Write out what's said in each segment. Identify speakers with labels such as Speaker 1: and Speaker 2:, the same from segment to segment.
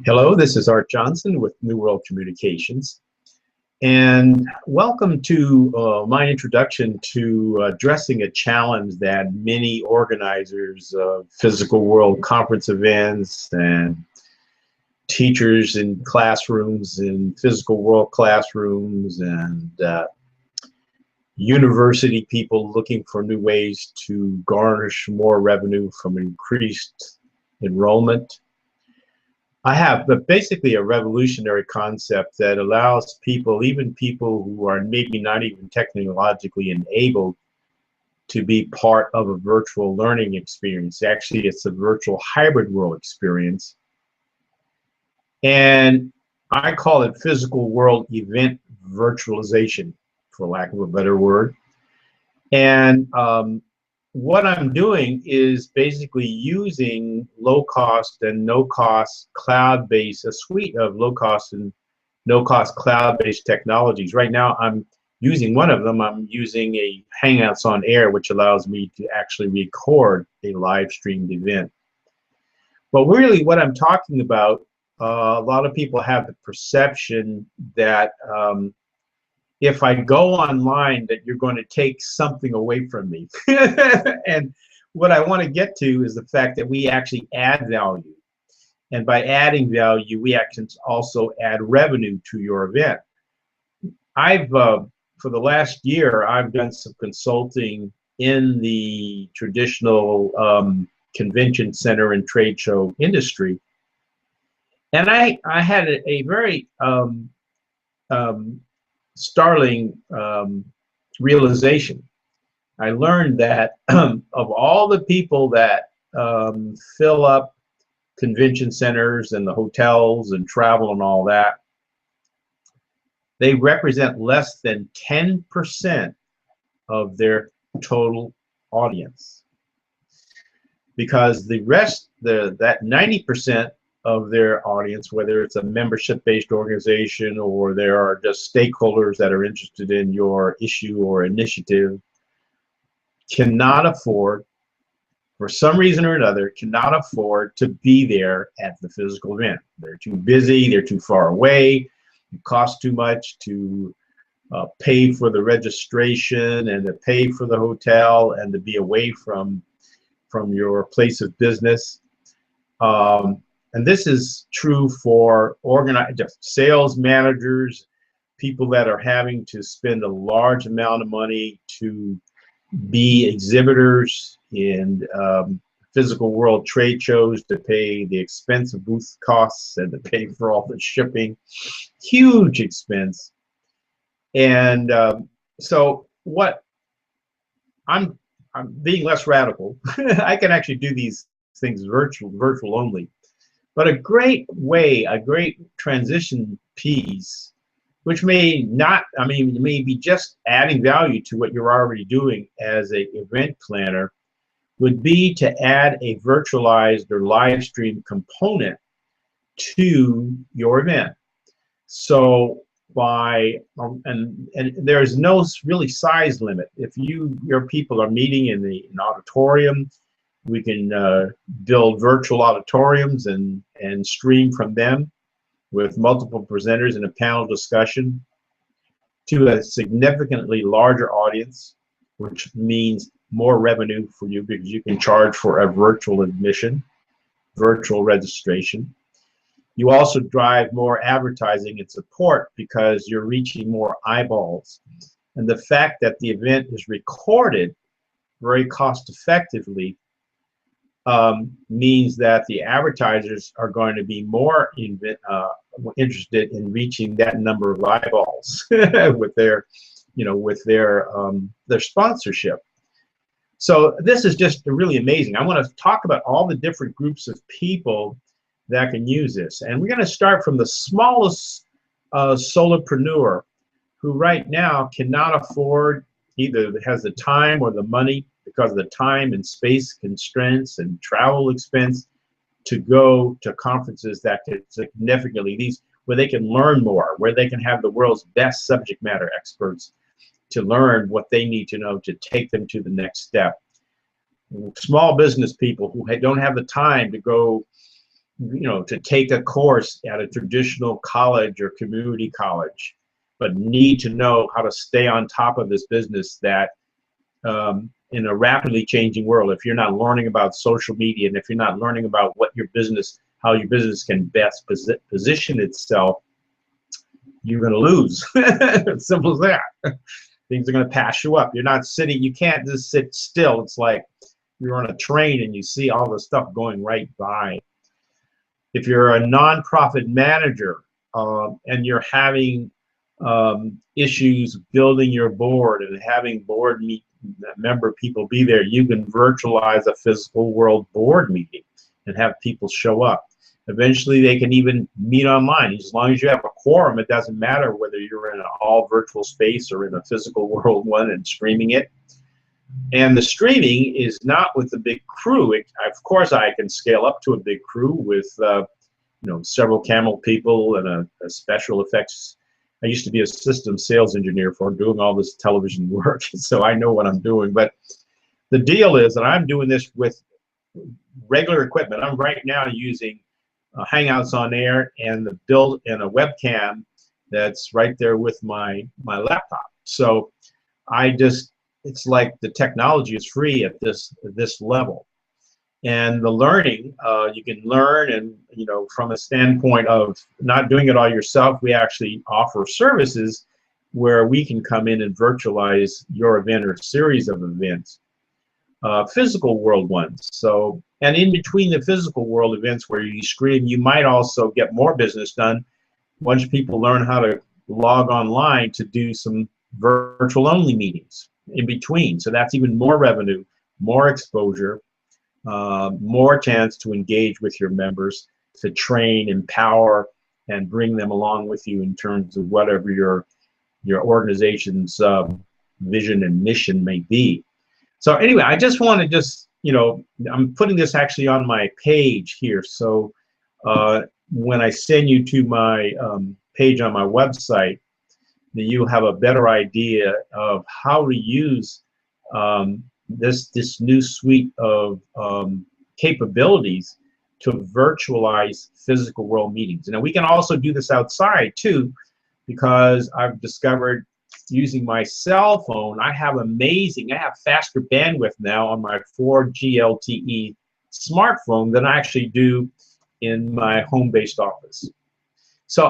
Speaker 1: Hello, this is Art Johnson with New World Communications, and welcome to my introduction to addressing a challenge that many organizers of physical world conference events and teachers in classrooms, in physical world classrooms, and university people looking for new ways to garnish more revenue from increased enrollment. I have basically a revolutionary concept that allows people, even people who are maybe not even technologically enabled, to be part of a virtual learning experience. Actually, it's a virtual hybrid world experience. And I call it physical world event virtualization, for lack of a better word. And what I'm doing is basically using low-cost and no-cost cloud-based, a suite of low-cost and no-cost cloud-based technologies. Right now, I'm using one of them. I'm using a Hangouts on Air, which allows me to actually record a live-streamed event. But really, what I'm talking about, a lot of people have the perception that if I go online, that you're going to take something away from me. And what I want to get to is the fact that we actually add value. And by adding value, we actually also add revenue to your event. For the last year, I've done some consulting in the traditional convention center and trade show industry. And I had a very startling realization. I learned that of all the people that fill up convention centers and the hotels and travel and all that, they represent less than 10% of their total audience. Because the rest, that 90% of their audience, whether it's a membership-based organization or there are just stakeholders that are interested in your issue or initiative, cannot afford, for some reason or another, cannot afford to be there at the physical event. They're too busy, they're too far away, it costs too much to pay for the registration and to pay for the hotel and to be away from your place of business. And this is true for sales managers, people that are having to spend a large amount of money to be exhibitors in physical world trade shows, to pay the expense of booth costs and to pay for all the shipping. Huge expense. And so what I'm being less radical. I can actually do these things virtual only. But a great way, a great transition piece, which may not, it may be just adding value to what you're already doing as an event planner, would be to add a virtualized or live stream component to your event. So and there's no really size limit. If your people are meeting in an auditorium, we can build virtual auditoriums and stream from them with multiple presenters in a panel discussion to a significantly larger audience, which means more revenue for you because you can charge for a virtual admission, virtual registration. You also drive more advertising and support because you're reaching more eyeballs. And the fact that the event is recorded very cost effectively means that the advertisers are going to be more interested in reaching that number of eyeballs with their sponsorship. So this is just really amazing. I want to talk about all the different groups of people that can use this, and we're going to start from the smallest solopreneur, who right now cannot afford, either has the time or the money because of the time and space constraints and travel expense, to go to conferences that could significantly, where they can learn more, where they can have the world's best subject matter experts to learn what they need to know to take them to the next step. Small business people who don't have the time to go to take a course at a traditional college or community college, but need to know how to stay on top of this business that in a rapidly changing world, if you're not learning about social media and if you're not learning about how your business can best position itself, you're going to lose. Simple as that. Things are going to pass you up. You're not sitting, you can't just sit still. It's like you're on a train and you see all the stuff going right by. If you're a nonprofit manager and you're having issues building your board and having board member people be there, you can virtualize a physical world board meeting and have people show up. Eventually, they can even meet online. As long as you have a quorum, it doesn't matter whether you're in an all virtual space or in a physical world one and streaming it. And the streaming is not with a big crew. Of course, I can scale up to a big crew with several camel people and a special effects. I used to be a system sales engineer for doing all this television work, so I know what I'm doing. But the deal is that I'm doing this with regular equipment. I'm right now using Hangouts on Air and a webcam that's right there with my laptop. So it's like the technology is free at this level. And the learning, you can learn, and from a standpoint of not doing it all yourself, we actually offer services where we can come in and virtualize your event or series of events, physical world ones. So, and in between the physical world events where you stream, you might also get more business done once people learn how to log online to do some virtual only meetings in between. So that's even more revenue, more exposure, more chance to engage with your members, to train, empower, and bring them along with you in terms of whatever your organization's vision and mission may be. So anyway, I just want to I'm putting this actually on my page here. So when I send you to my page on my website, then you'll have a better idea of how to use this new suite of capabilities to virtualize physical world meetings. Now we can also do this outside too, because I've discovered using my cell phone, I have faster bandwidth now on my 4G LTE smartphone than I actually do in my home-based office. So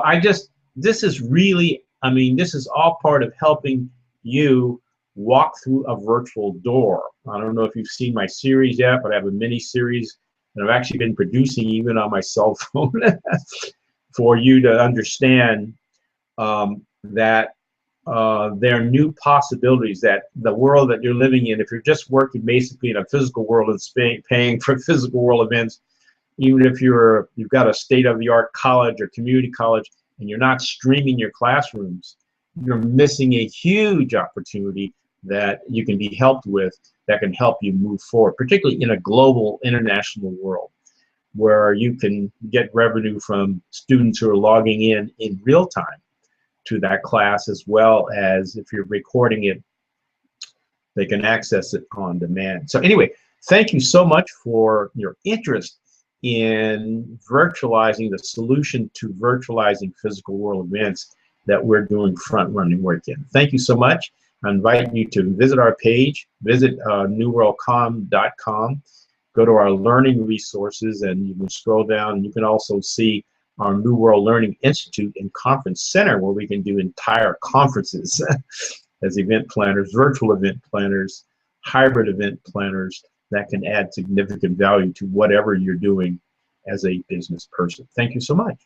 Speaker 1: this is really, this is all part of helping you walk through a virtual door. I don't know if you've seen my series yet, but I have a mini series that I've actually been producing even on my cell phone for you to understand that there are new possibilities, that the world that you're living in, if you're just working basically in a physical world and paying for physical world events, even if you've got a state-of-the-art college or community college and you're not streaming your classrooms, you're missing a huge opportunity that you can be helped with, that can help you move forward, particularly in a global, international world where you can get revenue from students who are logging in real time to that class, as well as if you're recording it, they can access it on demand. So anyway, thank you so much for your interest in virtualizing, the solution to virtualizing physical world events that we're doing front-running work in. Thank you so much. I invite you to visit our page, visit newworldcom.com, go to our learning resources, and you can scroll down, and you can also see our New World Learning Institute and Conference Center, where we can do entire conferences as event planners, virtual event planners, hybrid event planners that can add significant value to whatever you're doing as a business person. Thank you so much.